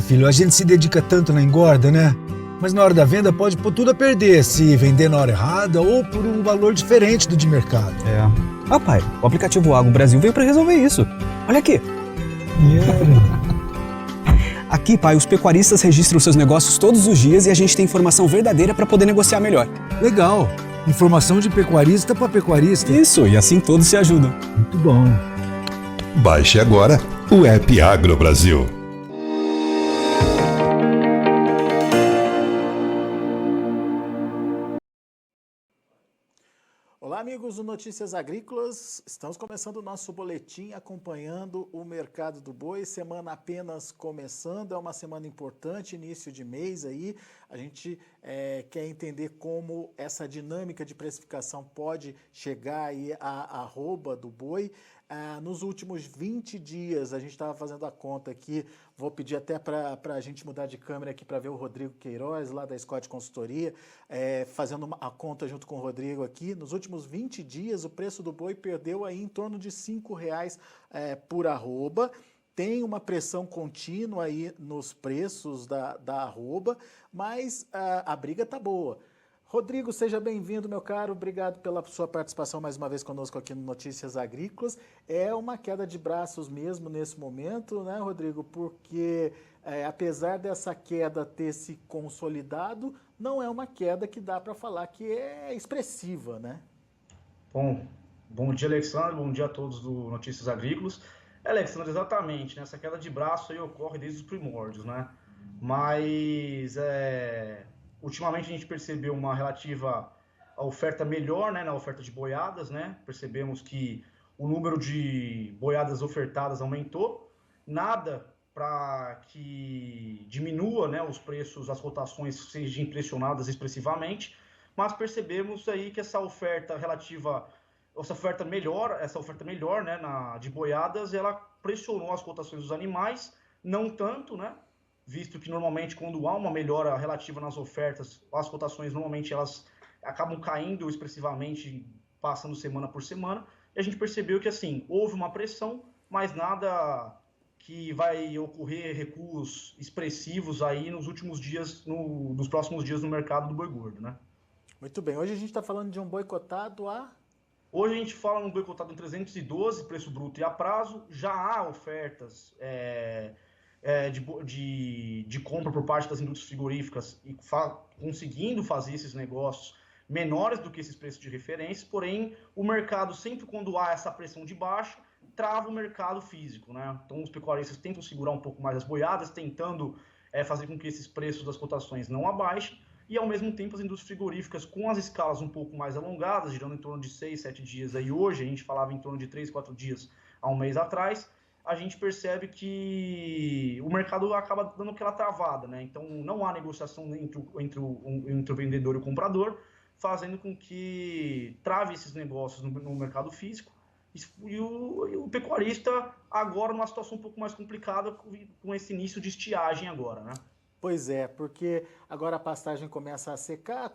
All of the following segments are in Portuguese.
Filho, a gente se dedica tanto na engorda, né? Mas na hora da venda pode pôr tudo a perder se vender na hora errada ou por um valor diferente do de mercado. Ah, pai, o aplicativo Agro Brasil veio para resolver isso. Olha aqui. Aqui, pai, os pecuaristas registram seus negócios todos os dias e a gente tem informação verdadeira para poder negociar melhor. Legal. Informação de pecuarista para pecuarista. Isso, e assim todos se ajudam. Muito bom. Baixe agora o app Agro Brasil. Olá, amigos do Notícias Agrícolas. Estamos começando o nosso boletim acompanhando o mercado do boi. Semana apenas começando, é uma semana importante, início de mês aí. A gente quer entender como essa dinâmica de precificação pode chegar aí à arroba do boi. Nos últimos 20 dias, a gente estava fazendo a conta aqui, vou pedir até para a gente mudar de câmera aqui para ver o Rodrigo Queiroz, lá da Scott Consultoria, fazendo a conta junto com o Rodrigo aqui. Nos últimos 20 dias, o preço do boi perdeu aí em torno de R$ 5,00 por arroba. Tem uma pressão contínua aí nos preços da arroba, mas a briga tá boa. Rodrigo, seja bem-vindo, meu caro. Obrigado pela sua participação mais uma vez conosco aqui no Notícias Agrícolas. É uma queda de braços mesmo nesse momento, né, Rodrigo? Porque apesar dessa queda ter se consolidado, não é uma queda que dá para falar que é expressiva, né? Bom dia, Alexandre. Bom dia a todos do Notícias Agrícolas. Alexandre, exatamente, né? Essa queda de braço aí ocorre desde os primórdios, né? Mas ultimamente a gente percebeu uma relativa oferta melhor, né, na oferta de boiadas, né? Percebemos que o número de boiadas ofertadas aumentou, nada para que diminua, né, os preços, as cotações sejam pressionadas expressivamente, mas percebemos aí que essa oferta melhor, né, de boiadas, ela pressionou as cotações dos animais, não tanto, né? Visto que normalmente quando há uma melhora relativa nas ofertas, as cotações normalmente elas acabam caindo expressivamente, passando semana por semana, e a gente percebeu que assim, houve uma pressão, mas nada que vai ocorrer recuos expressivos aí nos últimos dias, nos próximos dias no mercado do boi gordo, né? Muito bem, hoje a gente está falando de um boi cotado a... Hoje a gente fala num boi cotado em 312, preço bruto e a prazo, já há ofertas de compra por parte das indústrias frigoríficas e conseguindo fazer esses negócios menores do que esses preços de referência, porém o mercado sempre quando há essa pressão de baixa, trava o mercado físico, né? Então os pecuaristas tentam segurar um pouco mais as boiadas, tentando fazer com que esses preços das cotações não abaixem, e ao mesmo tempo as indústrias frigoríficas com as escalas um pouco mais alongadas, girando em torno de 6, 7 dias aí hoje, a gente falava em torno de 3, 4 dias há um mês atrás, a gente percebe que o mercado acaba dando aquela travada, né? Então não há negociação entre o vendedor e o comprador, fazendo com que trave esses negócios no mercado físico, e o pecuarista agora numa situação um pouco mais complicada com esse início de estiagem agora, né? Pois é, porque agora a pastagem começa a secar,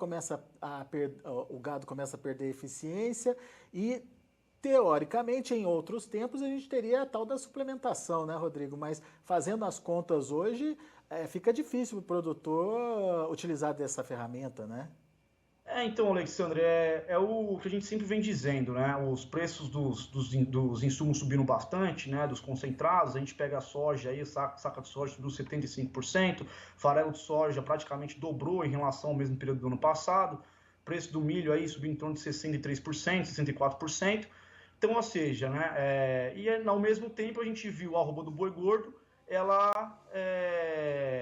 o gado começa a perder eficiência e, teoricamente, em outros tempos a gente teria a tal da suplementação, né, Rodrigo? Mas fazendo as contas hoje, fica difícil o produtor utilizar dessa ferramenta, né? Então, Alexandre, é o que a gente sempre vem dizendo, né? Os preços dos insumos subiram bastante, né? Dos concentrados, a gente pega a soja aí, saca de soja subiu 75%, farelo de soja praticamente dobrou em relação ao mesmo período do ano passado, preço do milho aí subiu em torno de 63%, 64%. Então, ou seja, né? Ao mesmo tempo a gente viu a arroba do boi gordo, ela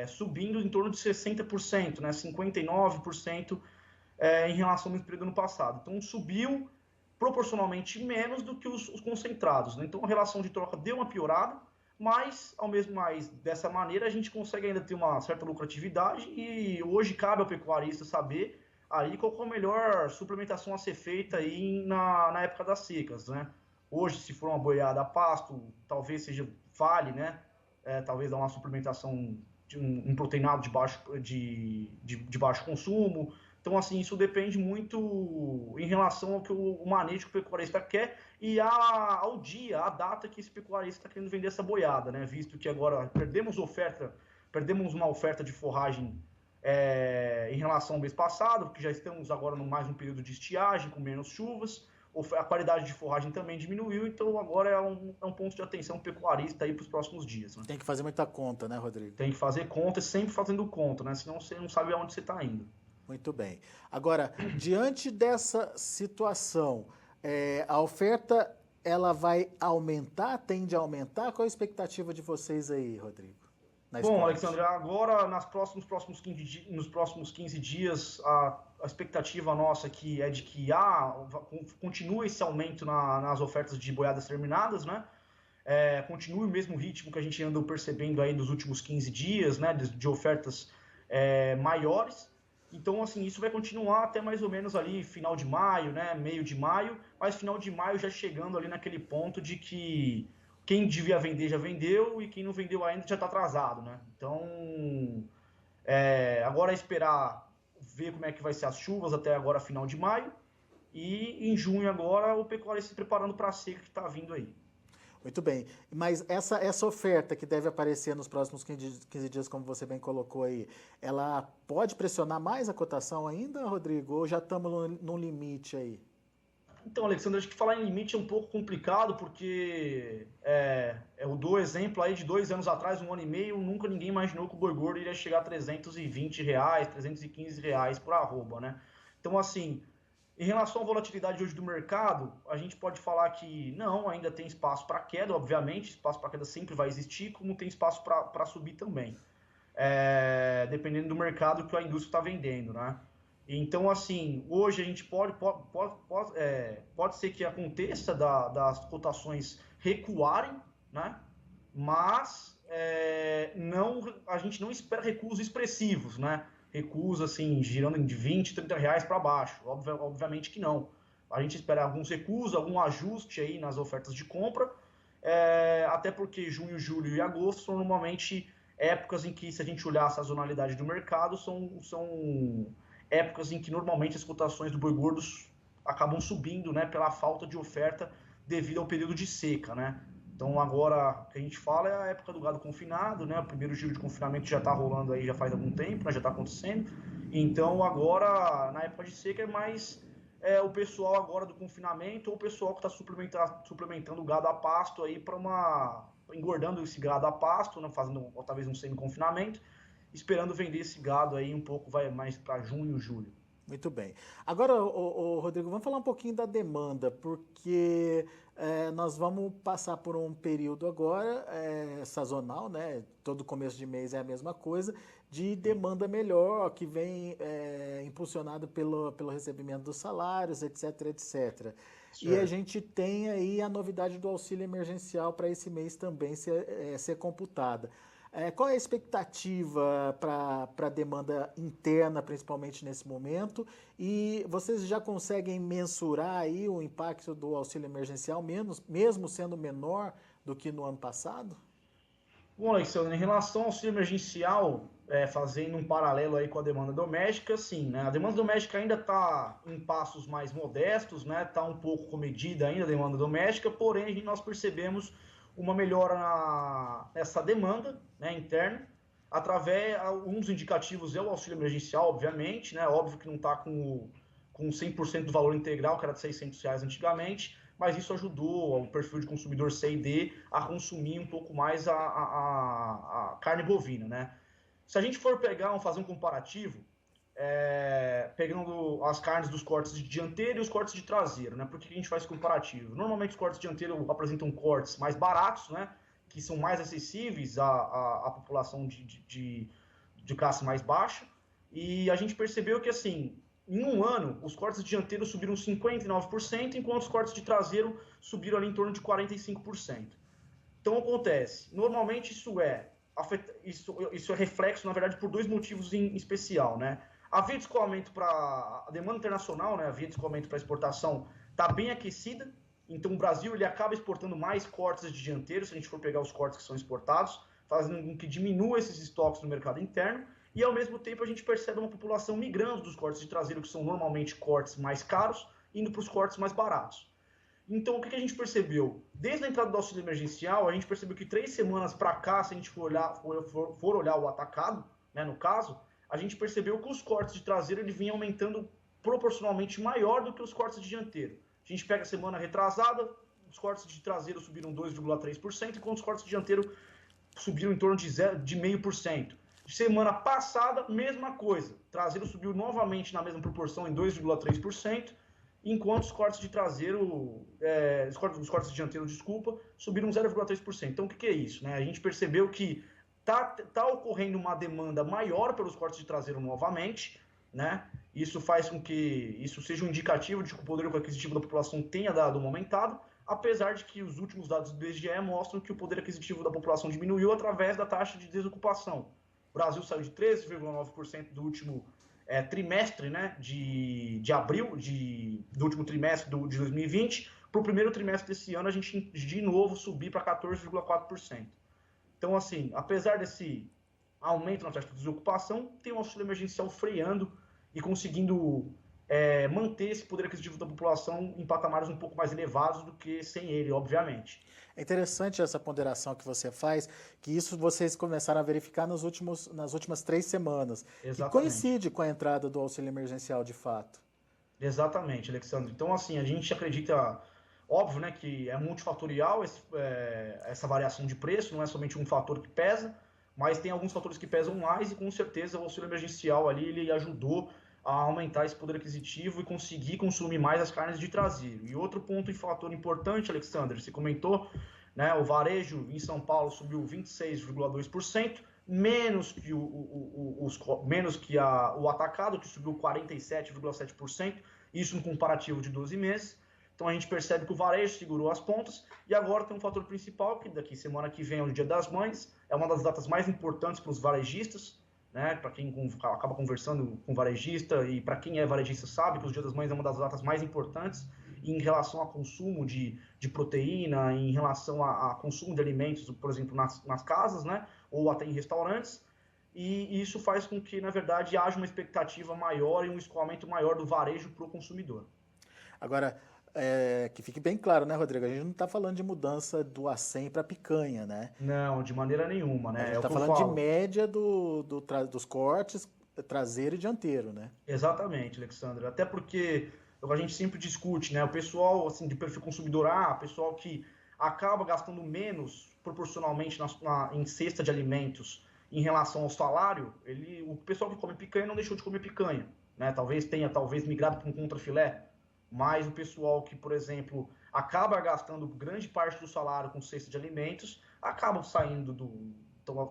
subindo em torno de 60%, né? 59%. Em relação ao mesmo período do ano passado. Então subiu proporcionalmente menos do que os concentrados, né? Então a relação de troca deu uma piorada, mas dessa maneira a gente consegue ainda ter uma certa lucratividade e hoje cabe ao pecuarista saber aí qual é a melhor suplementação a ser feita aí na época das secas, né? Hoje, se for uma boiada a pasto, talvez vale, né? Talvez dar uma suplementação de um proteinado de baixo consumo. Então, assim, isso depende muito em relação ao que o manejo que o pecuarista quer e ao dia, à data que esse pecuarista está querendo vender essa boiada, né? Visto que agora perdemos oferta Perdemos uma oferta de forragem em relação ao mês passado, porque já estamos agora no mais um período de estiagem, com menos chuvas, a qualidade de forragem também diminuiu, então agora é um ponto de atenção pecuarista aí para os próximos dias. Né? Tem que fazer muita conta, né, Rodrigo? Tem que fazer conta, sempre fazendo conta, né? Senão você não sabe aonde você está indo. Muito bem. Agora, diante dessa situação, a oferta ela vai aumentar, tende a aumentar? Qual a expectativa de vocês aí, Rodrigo? Bom, Alexandre, agora nos próximos 15 dias, a expectativa nossa aqui é de que continue esse aumento nas ofertas de boiadas terminadas, né? Continue o mesmo ritmo que a gente andou percebendo aí nos últimos 15 dias, né? De ofertas maiores. Então, assim, isso vai continuar até mais ou menos ali final de maio, né? Meio de maio, mas final de maio já chegando ali naquele ponto de que quem devia vender já vendeu e quem não vendeu ainda já está atrasado, né? Então, agora é esperar ver como é que vai ser as chuvas até agora final de maio e em junho agora o pecuarista se preparando para a seca que está vindo aí. Muito bem, mas essa oferta que deve aparecer nos próximos 15 dias, como você bem colocou aí, ela pode pressionar mais a cotação ainda, Rodrigo, ou já estamos no limite aí? Então, Alexandre, acho que falar em limite é um pouco complicado, porque eu dou exemplo aí de 2 anos atrás, 1 ano e meio, nunca ninguém imaginou que o boi gordo iria chegar a R$320, R$315 por arroba, né? Então, assim, em relação à volatilidade hoje do mercado, a gente pode falar que não, ainda tem espaço para queda, obviamente, espaço para queda sempre vai existir, como tem espaço para subir também, dependendo do mercado que a indústria está vendendo, né? Então, assim, hoje a gente pode ser que aconteça das cotações recuarem, né? Mas a gente não espera recuos expressivos, né? Recuos, assim, girando de R$20, R$30 para baixo. Obviamente que não. A gente espera alguns recuos, algum ajuste aí nas ofertas de compra, até porque junho, julho e agosto são normalmente épocas em que, se a gente olhar a sazonalidade do mercado, são épocas em que normalmente as cotações do boi gordo acabam subindo, né, pela falta de oferta devido ao período de seca, né? Então agora que a gente fala é a época do gado confinado, né? O primeiro giro de confinamento já está rolando aí já faz algum tempo, né? Já está acontecendo. Então agora na época de seca é mais o pessoal agora do confinamento ou o pessoal que está suplementando o gado a pasto aí engordando esse gado a pasto, né? Fazendo talvez um semi-confinamento, esperando vender esse gado aí um pouco, vai mais para junho, julho. Muito bem. Agora, Rodrigo, vamos falar um pouquinho da demanda, porque nós vamos passar por um período agora sazonal, né? Todo começo de mês é a mesma coisa, de demanda melhor, que vem impulsionado pelo recebimento dos salários, etc, etc. Certo. E a gente tem aí a novidade do auxílio emergencial para esse mês também ser computada. Qual é a expectativa para a demanda interna, principalmente nesse momento? E vocês já conseguem mensurar aí o impacto do auxílio emergencial, mesmo sendo menor do que no ano passado? Bom, Alexandre, em relação ao auxílio emergencial, fazendo um paralelo aí com a demanda doméstica, sim, né? A demanda doméstica ainda está em passos mais modestos, né? Está um pouco comedida ainda a demanda doméstica, porém nós percebemos uma melhora nessa demanda, né, interna, através um dos indicativos é o auxílio emergencial, obviamente, né, óbvio que não está com 100% do valor integral, que era de R$600 antigamente, mas isso ajudou o perfil de consumidor C e D a consumir um pouco mais a carne bovina, né. Se a gente for fazer um comparativo, pegando as carnes dos cortes de dianteiro e os cortes de traseiro, né? Por que a gente faz comparativo? Normalmente os cortes de dianteiro apresentam cortes mais baratos, né? Que são mais acessíveis à população de classe mais baixa, e a gente percebeu que, assim, em um ano, os cortes de dianteiro subiram 59%, enquanto os cortes de traseiro subiram ali em torno de 45%. Então, acontece, normalmente isso é reflexo, na verdade, por 2 motivos em especial, né? A via de escoamento para a demanda internacional, né, a via de escoamento para exportação está bem aquecida, então o Brasil ele acaba exportando mais cortes de dianteiro, se a gente for pegar os cortes que são exportados, fazendo com que diminua esses estoques no mercado interno, e ao mesmo tempo a gente percebe uma população migrando dos cortes de traseiro, que são normalmente cortes mais caros, indo para os cortes mais baratos. Então, o que a gente percebeu? Desde a entrada do auxílio emergencial, a gente percebeu que 3 semanas para cá, se a gente for olhar o atacado, né, no caso, a gente percebeu que os cortes de traseiro ele vinha aumentando proporcionalmente maior do que os cortes de dianteiro. A gente pega a semana retrasada, os cortes de traseiro subiram 2,3%, enquanto os cortes de dianteiro subiram em torno de 0,5%. Semana passada, mesma coisa. Traseiro subiu novamente na mesma proporção, em 2,3%, enquanto os cortes de traseiro, os cortes de dianteiro, subiram 0,3%. Então, o que é isso? Né? A gente percebeu que tá ocorrendo uma demanda maior pelos cortes de traseiro novamente, né? Isso faz com que isso seja um indicativo de que o poder aquisitivo da população tenha dado uma aumentada, apesar de que os últimos dados do IBGE mostram que o poder aquisitivo da população diminuiu através da taxa de desocupação. O Brasil saiu de 13,9% do último trimestre, né, de abril, do último trimestre de 2020, para o primeiro trimestre desse ano a gente de novo subir para 14,4%. Então, assim, apesar desse aumento na taxa de desocupação, tem o auxílio emergencial freando e conseguindo manter esse poder aquisitivo da população em patamares um pouco mais elevados do que sem ele, obviamente. É interessante essa ponderação que você faz, que isso vocês começaram a verificar nas últimas 3 semanas. Exatamente. E coincide com a entrada do auxílio emergencial de fato. Exatamente, Alexandre. Então, assim, a gente acredita, óbvio, né, que é multifatorial essa variação de preço, não é somente um fator que pesa, mas tem alguns fatores que pesam mais e, com certeza, o auxílio emergencial ali, ele ajudou a aumentar esse poder aquisitivo e conseguir consumir mais as carnes de traseiro. E outro ponto e fator importante, Alexandre, você comentou, né, o varejo em São Paulo subiu 26,2%, menos que o atacado, que subiu 47,7%, isso no comparativo de 12 meses. Então a gente percebe que o varejo segurou as pontas e agora tem um fator principal, que daqui semana que vem é o Dia das Mães, é uma das datas mais importantes para os varejistas, né? Para quem acaba conversando com varejista e para quem é varejista sabe que o Dia das Mães é uma das datas mais importantes em relação a consumo de proteína, em relação a consumo de alimentos, por exemplo, nas casas, né? Ou até em restaurantes, e isso faz com que, na verdade, haja uma expectativa maior e um escoamento maior do varejo para o consumidor. Agora, que fique bem claro, né, Rodrigo? A gente não está falando de mudança do A100 para picanha, né? Não, de maneira nenhuma, né? A gente está falando de média dos cortes traseiro e dianteiro, né? Exatamente, Alexandre. Até porque a gente sempre discute, né? O pessoal assim, de perfil consumidor A, pessoal que acaba gastando menos proporcionalmente em cesta de alimentos em relação ao salário, o pessoal que come picanha não deixou de comer picanha, né? Talvez tenha migrado para um contrafilé, mas o pessoal que, por exemplo, acaba gastando grande parte do salário com cesta de alimentos, acaba saindo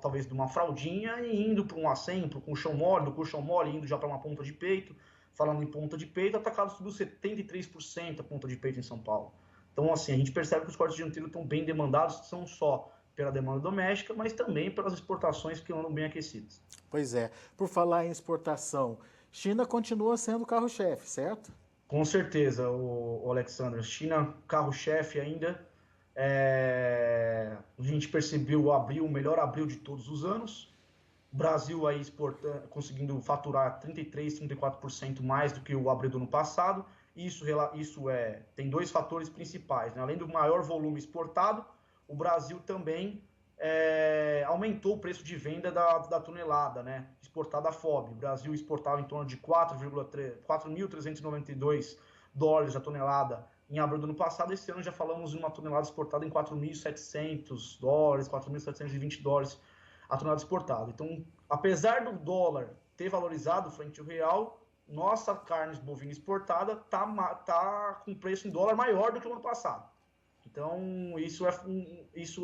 talvez de uma fraldinha e indo para um A100, para o colchão mole, do colchão mole indo já para uma ponta de peito. Falando em ponta de peito, atacado subiu 73% a ponta de peito em São Paulo. Então, assim, a gente percebe que os cortes de dianteiro estão bem demandados, não só pela demanda doméstica, mas também pelas exportações que andam bem aquecidas. Pois é. Por falar em exportação, China continua sendo o carro-chefe, certo? Com certeza, o Alexandre. China, carro-chefe ainda. A gente percebeu o melhor abril de todos os anos. O Brasil aí conseguindo faturar 33%, 34% mais do que o abril do ano passado. Isso tem 2 fatores principais, né? Além do maior volume exportado, o Brasil também aumentou o preço de venda da tonelada, né? Exportada a FOB. O Brasil exportava em torno de 4.392 dólares a tonelada em abril do ano passado. Esse ano já falamos de uma tonelada exportada em 4.700 dólares, 4.720 dólares a tonelada exportada. Então, apesar do dólar ter valorizado frente ao real, nossa carne bovina exportada tá com preço em dólar maior do que o ano passado. Então, isso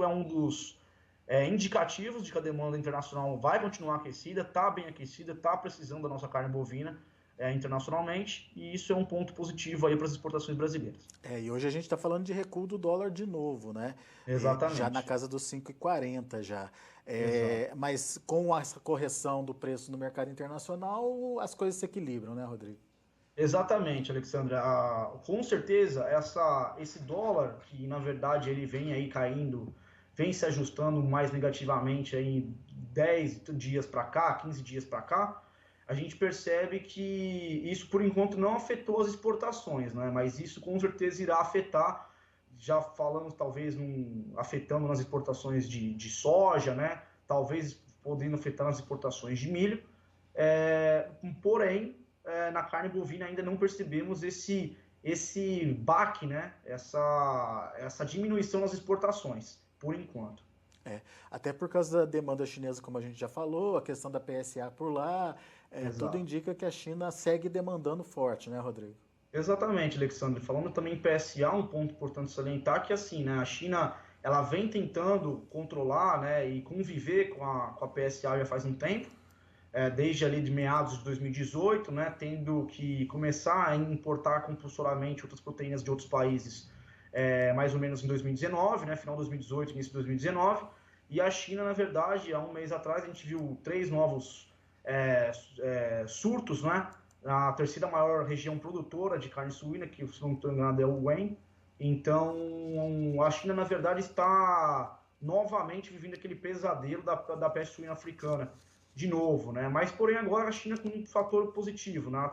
é um dos indicativos de que a demanda internacional vai continuar aquecida, está bem aquecida, está precisando da nossa carne bovina internacionalmente, e isso é um ponto positivo aí para as exportações brasileiras. E hoje a gente está falando de recuo do dólar de novo, né? Exatamente. Já na casa dos 5,40 já. Mas com essa correção do preço no mercado internacional, as coisas se equilibram, né, Rodrigo? Exatamente, Alexandre. Com certeza, esse dólar, que na verdade ele vem aí caindo, vem se ajustando mais negativamente aí 10 dias para cá, 15 dias para cá, a gente percebe que isso, por enquanto, não afetou as exportações, né? Mas isso, com certeza, irá afetar já falamos talvez afetando nas exportações de soja, né? Talvez podendo afetar nas exportações de milho. Porém, na carne bovina ainda não percebemos esse baque, né? Essa diminuição nas exportações, por enquanto. Até por causa da demanda chinesa, como a gente já falou, a questão da PSA por lá, tudo indica que a China segue demandando forte, né, Rodrigo? Exatamente, Alexandre. Falando também em PSA, um ponto importante salientar que assim, né, a China ela vem tentando controlar, né, e conviver com a PSA já faz um tempo, desde ali de meados de 2018, né, tendo que começar a importar compulsoriamente outras proteínas de outros países, mais ou menos em 2019, né, final de 2018, início de 2019, e a China, na verdade, há um mês atrás, a gente viu 3 novos surtos, né, a terceira maior região produtora de carne suína, que, se não estou enganado, é o Wuhan. Então, a China, na verdade, está novamente vivendo aquele pesadelo da peste suína africana, de novo, né? Mas, porém, agora a China com um fator positivo, né?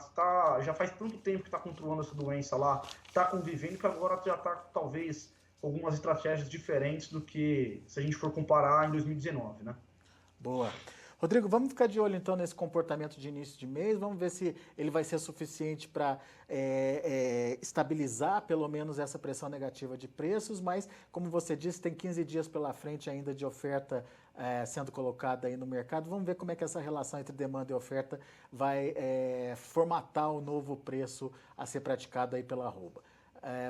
Já faz tanto tempo que está controlando essa doença lá, está convivendo, que agora já está, talvez, com algumas estratégias diferentes do que se a gente for comparar em 2019, né? Boa. Rodrigo, vamos ficar de olho então nesse comportamento de início de mês, vamos ver se ele vai ser suficiente para estabilizar pelo menos essa pressão negativa de preços, mas como você disse, tem 15 dias pela frente ainda de oferta sendo colocada aí no mercado. Vamos ver como é que essa relação entre demanda e oferta vai formatar o novo preço a ser praticado aí pela arroba.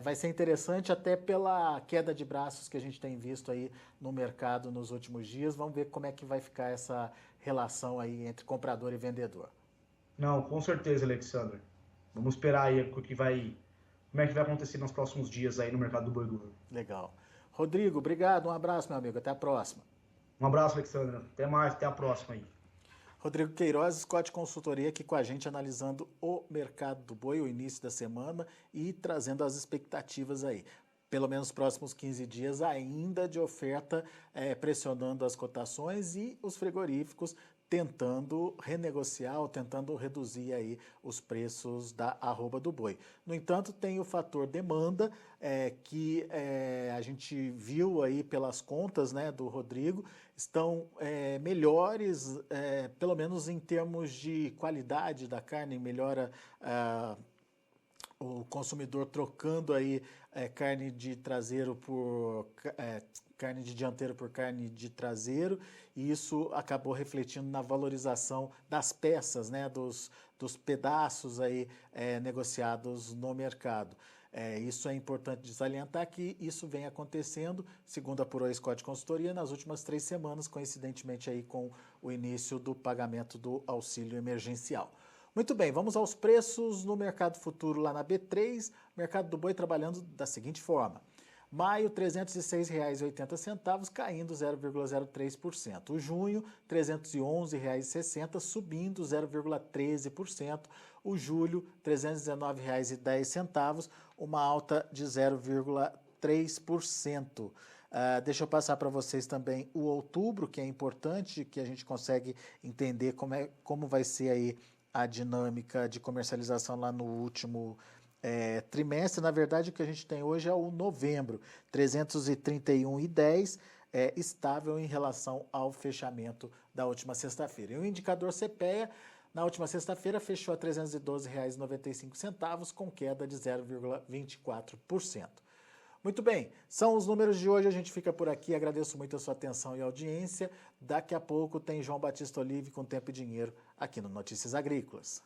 Vai ser interessante até pela queda de braços que a gente tem visto aí no mercado nos últimos dias. Vamos ver como é que vai ficar essa relação aí entre comprador e vendedor. Não, com certeza, Alexandre. Vamos esperar aí como é que vai acontecer nos próximos dias aí no mercado do boi gordo. Legal. Rodrigo, obrigado, um abraço, meu amigo, até a próxima. Um abraço, Alexandre. Até mais, até a próxima aí. Rodrigo Queiroz, Scott Consultoria, aqui com a gente analisando o mercado do boi, o início da semana e trazendo as expectativas aí. Pelo menos os próximos 15 dias ainda de oferta, pressionando as cotações e os frigoríficos tentando renegociar ou tentando reduzir aí os preços da arroba do boi. No entanto, tem o fator demanda, que a gente viu aí pelas contas, né, do Rodrigo, estão melhores, pelo menos em termos de qualidade da carne, melhora o consumidor trocando aí carne de traseiro por carne de dianteiro por carne de traseiro, e isso acabou refletindo na valorização das peças, né, dos pedaços aí negociados no mercado. Isso é importante salientar que isso vem acontecendo, segundo apurou a Scott Consultoria, nas últimas 3 semanas, coincidentemente aí com o início do pagamento do auxílio emergencial. Muito bem, vamos aos preços no mercado futuro lá na B3, mercado do boi trabalhando da seguinte forma. Maio, R$ 306,80, caindo 0,03%. O junho, R$ 311,60, subindo 0,13%. O julho, R$ 319,10, uma alta de 0,3%. Deixa eu passar para vocês também o outubro, que é importante, que a gente consegue entender como vai ser aí a dinâmica de comercialização lá no último trimestre. Na verdade, o que a gente tem hoje é o novembro, 331,10, estável em relação ao fechamento da última sexta-feira. E o indicador CPEA, na última sexta-feira, fechou a R$ 312,95, com queda de 0,24%. Muito bem, são os números de hoje, a gente fica por aqui, agradeço muito a sua atenção e audiência. Daqui a pouco tem João Batista Olive com Tempo e Dinheiro aqui no Notícias Agrícolas.